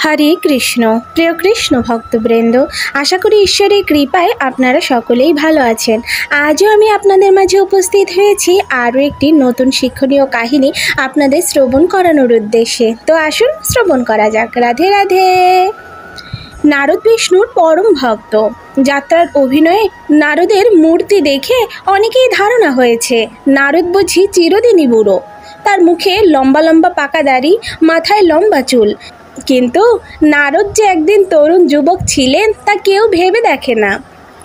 হরে কৃষ্ণ। প্রিয় কৃষ্ণ ভক্তবৃন্দ, আশা করি ঈশ্বরের কৃপায় আপনারা সকলেই ভালো আছেন। আজও আমি আপনাদের মাঝে উপস্থিত হয়েছি আরও একটি নতুন শিক্ষণীয় কাহিনী আপনাদের শ্রবণ করানোর উদ্দেশ্যে। তো আসুন শ্রবণ করা যাক। রাধে রাধে। নারদ বিষ্ণুর পরম ভক্ত। যাত্রার অভিনয়ে নারদের মূর্তি দেখে অনেকেই ধারণা হয়েছে নারদ বুঝি চিরদিনই বুড়ো। তার মুখে লম্বা লম্বা পাকা দাড়ি, মাথায় লম্বা চুল। কিন্তু নারদ যে একদিন তরুণ যুবক ছিলেন তা কেউ ভেবে দেখে না।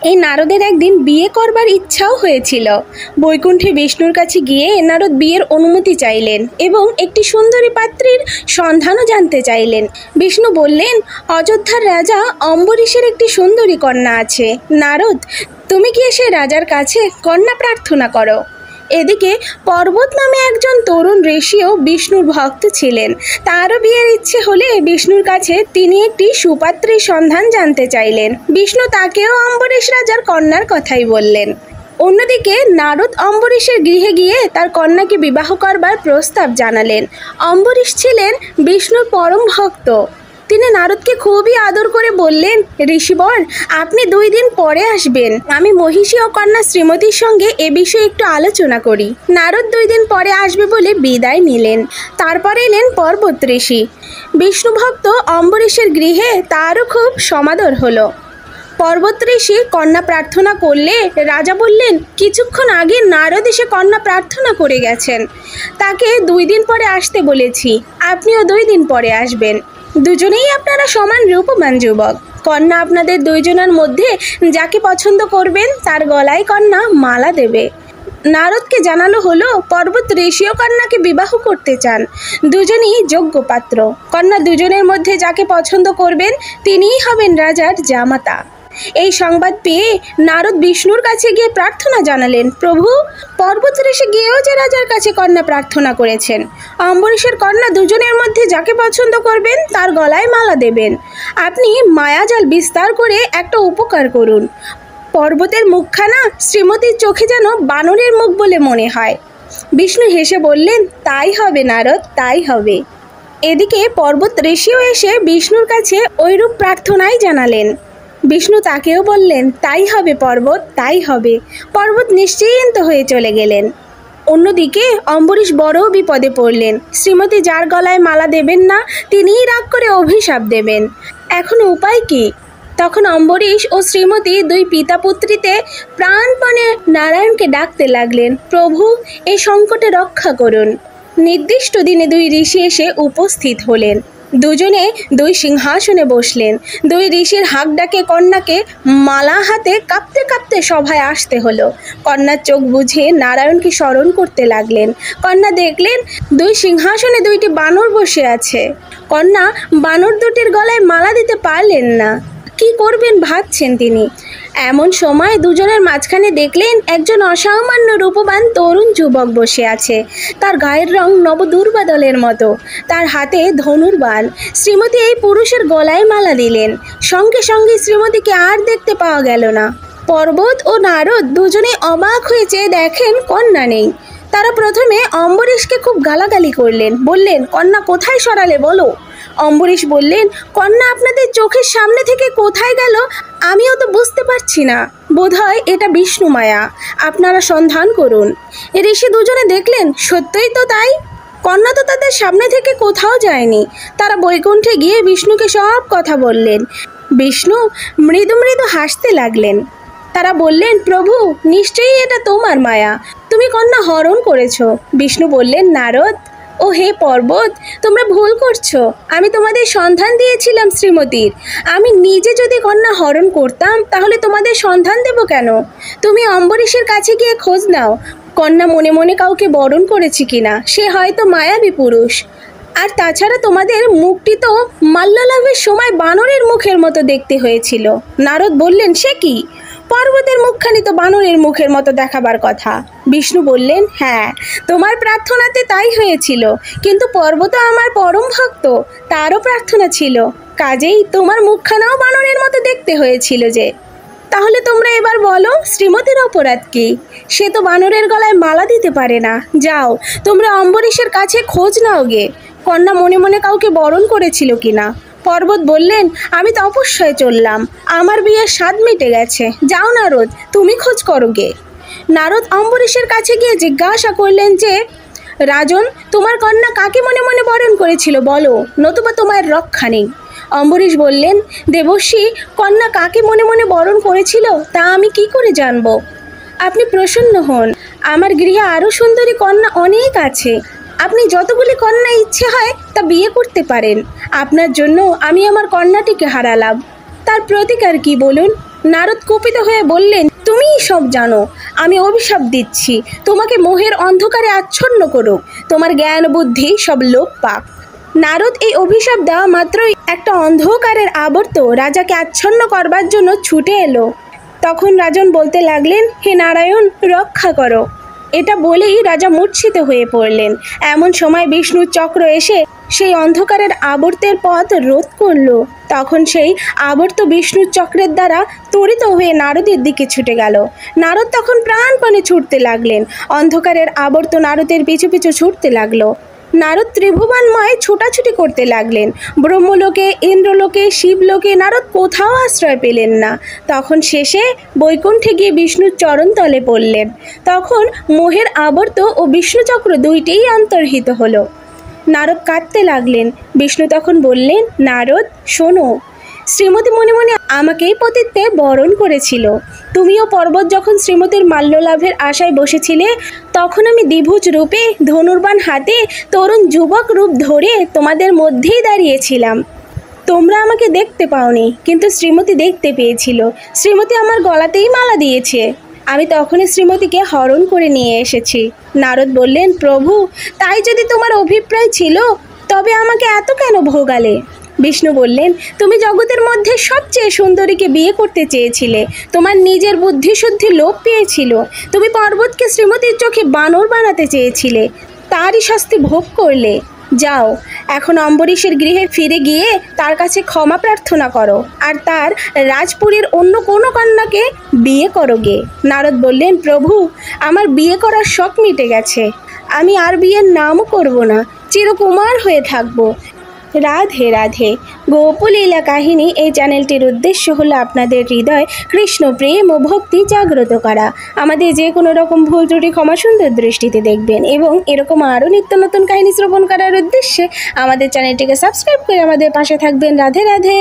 এই নারদের একদিন বিয়ে করবার ইচ্ছাও হয়েছিল। বৈকুণ্ঠে বিষ্ণুর কাছে গিয়ে নারদ বিয়ের অনুমতি চাইলেন এবং একটি সুন্দরী পাত্রীর সন্ধানও জানতে চাইলেন। বিষ্ণু বললেন, অযোধ্যার রাজা অম্বরীশের একটি সুন্দরী কন্যা আছে। নারদ, তুমি গিয়ে সে রাজার কাছে কন্যা প্রার্থনা করো। এদিকে পর্বত নামে একজন তরুণ ঋষিও বিষ্ণুর ভক্ত ছিলেন। তারও বিয়ের ইচ্ছে হলে বিষ্ণুর কাছে তিনি একটি সুপাত্রীর সন্ধান জানতে চাইলেন। বিষ্ণু তাকেও অম্বরীশ রাজার কন্যার কথাই বললেন। অন্যদিকে নারদ অম্বরীশের গৃহে গিয়ে তার কন্যাকে বিবাহ করবার প্রস্তাব জানালেন। অম্বরীশ ছিলেন বিষ্ণুর পরম ভক্ত। তিনি নারদকে খুবই আদর করে বললেন, ঋষিবর, আপনি 2 দিন পরে আসবেন। আমি মহিষী ও কন্যা শ্রীমতীর সঙ্গে এ বিষয়ে একটু আলোচনা করি। নারদ 2 দিন পরে আসবে বলে বিদায় নিলেন। তারপর এলেন পর্বত ঋষি। বিষ্ণু ভক্ত অম্বরীশের গৃহে তারও খুব সমাদর হলো। পর্বত ঋষি কন্যা প্রার্থনা করলে রাজা বললেন, কিছুক্ষণ আগে নারদ এসে কন্যা প্রার্থনা করে গেছেন। তাকে 2 দিন পরে আসতে বলেছি। আপনিও 2 দিন পরে আসবেন। দুজনেই আপনারা সমান রূপবান যুবক। কন্যা আপনাদের 2 জনের মধ্যে যাকে পছন্দ করবেন তার গলায় কন্যা মালা দেবে। নারদকে জানালো হলো পর্বত ঋষিও কন্যাকে বিবাহ করতে চান। দুজনই যোগ্য পাত্র। কন্যা দুজনের মধ্যে যাকে পছন্দ করবেন তিনিই হবেন রাজার জামাতা। এই সংবাদ পেয়ে নারদ বিষ্ণুর কাছে গিয়ে প্রার্থনা জানালেন, প্রভু, পর্বত ঋষি গিয়েও যে রাজার কাছে কন্যা প্রার্থনা করেছেন। অম্বরীশের কন্যা দুজনের মধ্যে যাকে পছন্দ করবেন তার গলায় মালা দেবেন। আপনি মায়াজাল বিস্তার করে একটা উপকার করুন। পর্বতের মুখখানা শ্রীমতীর চোখে যেন বানরের মুখ বলে মনে হয়। বিষ্ণু হেসে বললেন, তাই হবে নারদ, তাই হবে। এদিকে পর্বত ঋষিও এসে বিষ্ণুর কাছে ওইরূপ প্রার্থনাই জানালেন। বিষ্ণু তাকেও বললেন, তাই হবে পর্বত, তাই হবে। পর্বত নিশ্চিন্ত হয়ে চলে গেলেন। অন্যদিকে অম্বরীশ বড় বিপদে পড়লেন। শ্রীমতী যার গলায় মালা দেবেন না তিনিই রাগ করে অভিশাপ দেবেন। এখন উপায় কি? তখন অম্বরীশ ও শ্রীমতী 2 পিতা পুত্রীতে প্রাণপণে নারায়ণকে ডাকতে লাগলেন, প্রভু, এই সংকটে রক্ষা করুন। নির্দিষ্ট দিনে 2 ঋষি এসে উপস্থিত হলেন। দুজনে 2 সিংহাসনে বসলেন। 2 ঋষির হাক ডাকে কন্যাকে মালা হাতে কাঁপতে কাঁপতে সভায় আসতে হলো। কন্যার চোখ বুঝে নারায়ণকে স্মরণ করতে লাগলেন। কন্যা দেখলেন 2 সিংহাসনে 2টি বানর বসে আছে। কন্যা বানর দুটির গলায় মালা দিতে পারলেন না। কি করবেন ভাবছেন তিনি। এমন সময় দুজনের মাঝখানে দেখলেন একজন অসামান্য রূপবান তরুণ যুবক বসে আছে। তার গায়ের রং নবদুর্বাদলের মতো, তার হাতে ধনুর্বাণ। শ্রীমতী এই পুরুষের গলায় মালা দিলেন। সঙ্গে সঙ্গে শ্রীমতীকে আর দেখতে পাওয়া গেল না। পর্বত ও নারদ দুজনে অবাক হয়ে চেয়ে দেখেন কন্যা নেই। তারা প্রথমে অম্বরীশকে খুব গালাগালি করলেন, বললেন, কন্যা কোথায় সরালে বলো। অম্বরীশ বললেন, কন্যা আপনাদের চোখের সামনে থেকে কোথায় গেল আমিও তো বুঝতে পারছি না। বোধহয় এটা বিষ্ণু মায়া। আপনারা সন্ধান করুন। ঋষি দুজনে দেখলেন সত্যই তো তাই। কন্যা তো তাদের সামনে থেকে কোথাও যায়নি। তারা বৈকুণ্ঠে গিয়ে বিষ্ণুকে সব কথা বললেন। বিষ্ণু মৃদু মৃদু হাসতে লাগলেন। তারা বললেন, প্রভু, নিশ্চয়ই এটা তোমার মায়া। তুমি কন্যা হরণ করেছো। বিষ্ণু বললেন, নারদ ও হে পর্বত, তোমরা ভুল করছো। আমি তোমাদের সন্ধান দিয়েছিলাম শ্রীমতীর। আমি নিজে যদি কন্যা হরণ করতাম তাহলে তোমাদের সন্ধান দেব কেন? তুমি অম্বরীশের কাছে গিয়ে খোঁজ নাও কন্যা মনে মনে কাউকে বরণ করেছে কিনা। সে হয়তো মায়াবী পুরুষ। আর তাছাড়া তোমাদের মুখটি তো মাল্যলাভের সময় বানরের মুখের মতো দেখতে হয়েছিল। নারদ বললেন, সে কি? পর্বতের মুখখানি তো বানরের মুখের মতো দেখাবার কথা। বিষ্ণু বললেন, হ্যাঁ, তোমার প্রার্থনাতে তাই হয়েছিল। কিন্তু পর্বত আমার পরম ভক্ত, তারও প্রার্থনা ছিল। কাজেই তোমার মুখখানাও বানরের মতো দেখতে হয়েছিল যে। তাহলে তোমরা এবার বলো, শ্রীমতীর অপরাধ কি? সে তো বানরের গলায় মালা দিতে পারে না। যাও, তোমরা অম্বরীশের কাছে খোঁজ নাও গে কন্যা মনে মনে কাউকে বরণ করেছিল কিনা। পর্বত বললেন, আমি তপস্যায় চললাম, আমার বিয়ের স্বাদ মিটে গেছে, যাও নারদ, তুমি খোঁজ করো গে। নারদ অম্বরীশের কাছে গিয়ে জিজ্ঞাসা করলেন যে, রাজন, তোমার কন্যা কাকে মনে মনে বরণ করেছিল বলো, নতুবা তোমার রক্ষা নেই। অম্বরীশ বললেন, দেবর্ষি, কন্যা কাকে মনে মনে বরণ করেছিল তা আমি কি করে জানবো? আপনি প্রসন্ন হন, আমার গৃহে আরও সুন্দরী কন্যা অনেক আছে, আপনি যতগুলি কন্যা ইচ্ছে হয় তা বিয়ে করতে পারেন। আপনার জন্য আমি আমার কন্যাটিকে হারালাম, তার প্রতিকার কি বলুন? নারদ কুপিত হয়ে বললেন, তুমিই সব জানো, আমি অভিশাপ দিচ্ছি, তোমাকে মোহের অন্ধকারে আচ্ছন্ন করুক, তোমার জ্ঞান বুদ্ধি সব লোপ পাক। নারদ এই অভিশাপ দেওয়া মাত্রই একটা অন্ধকারের আবর্ত রাজাকে আচ্ছন্ন করবার জন্য ছুটে এলো। তখন রাজন বলতে লাগলেন, হে নারায়ণ, রক্ষা করো। এটা বলেই রাজা মূর্ছিত হয়ে পড়লেন। এমন সময় বিষ্ণুর চক্র এসে সেই অন্ধকারের আবর্তের পথ রোধ করল। তখন সেই আবর্ত বিষ্ণুর চক্রের দ্বারা ত্বরিত হয়ে নারদের দিকে ছুটে গেল। নারদ তখন প্রাণপণে ছুটতে লাগলেন। অন্ধকারের আবর্ত নারদের পিছু পিছু ছুটতে লাগলো। নারদ ত্রিভুবনময় ছোটাছুটি করতে লাগলেন। ব্রহ্মলোকে, ইন্দ্রলোকে, শিবলোকে নারদ কোথাও আশ্রয় পেলেন না। তখন শেষে বৈকুণ্ঠে গিয়ে বিষ্ণুর চরণতলে পড়লেন। তখন মোহের আবর্ত ও বিষ্ণুচক্র দুইটিই অন্তর্হিত হলো। নারদ কাঁদতে লাগলেন। বিষ্ণু তখন বললেন, নারদ শোনো, শ্রীমতী মনে মনে আমাকেই পতিত্বে বরণ করেছিল। তুমিও পর্বত যখন শ্রীমতীর মাল্যলাভের আশায় বসেছিলে, তখন আমি দ্বিভুজ রূপে ধনুর্বাণ হাতে তরুণ যুবক রূপ ধরে তোমাদের মধ্যেই দাঁড়িয়েছিলাম। তোমরা আমাকে দেখতে পাওনি, কিন্তু শ্রীমতী দেখতে পেয়েছিল। শ্রীমতী আমার গলাতেই মালা দিয়েছে। আমি তখনই শ্রীমতীকে হরণ করে নিয়ে এসেছি। নারদ বললেন, প্রভু, তাই যদি তোমার অভিপ্রায় ছিল, তবে আমাকে এত কেন ভোগালে? বিষ্ণু বললেন, তুমি জগতের মধ্যে সবচেয়ে সুন্দরীকে বিয়ে করতে চেয়েছিলে, তোমার নিজের বুদ্ধিশুদ্ধি লোপ পেয়েছিল। তুমি পর্বতকে শ্রীমতীর চোখে বানর বানাতে চেয়েছিলে, তারই শাস্তি ভোগ করলে। যাও, এখন অম্বরীশের গৃহে ফিরে গিয়ে তার কাছে ক্ষমা প্রার্থনা করো, আর তার রাজপুরীর অন্য কোনো কন্যাকে বিয়ে করো গে। নারদ বললেন, প্রভু, আমার বিয়ে করার শখ মিটে গেছে, আমি আর বিয়ের নামও করব না, চিরকুমার হয়ে থাকবো। রাধে রাধে। গোপলীলা কাহিনী এই চ্যানেলটির উদ্দেশ্য হলো আপনাদের হৃদয় কৃষ্ণ প্রেম ও ভক্তি জাগ্রত করা। আমাদের যে কোনো রকম ভুল ত্রুটি ক্ষমা সুন্দর দৃষ্টিতে দেখবেন, এবং এরকম আরও নিত্য নতুন কাহিনী শ্রবণ করার উদ্দেশ্যে আমাদের চ্যানেলটিকে সাবস্ক্রাইব করে আমাদের পাশে থাকবেন। রাধে রাধে।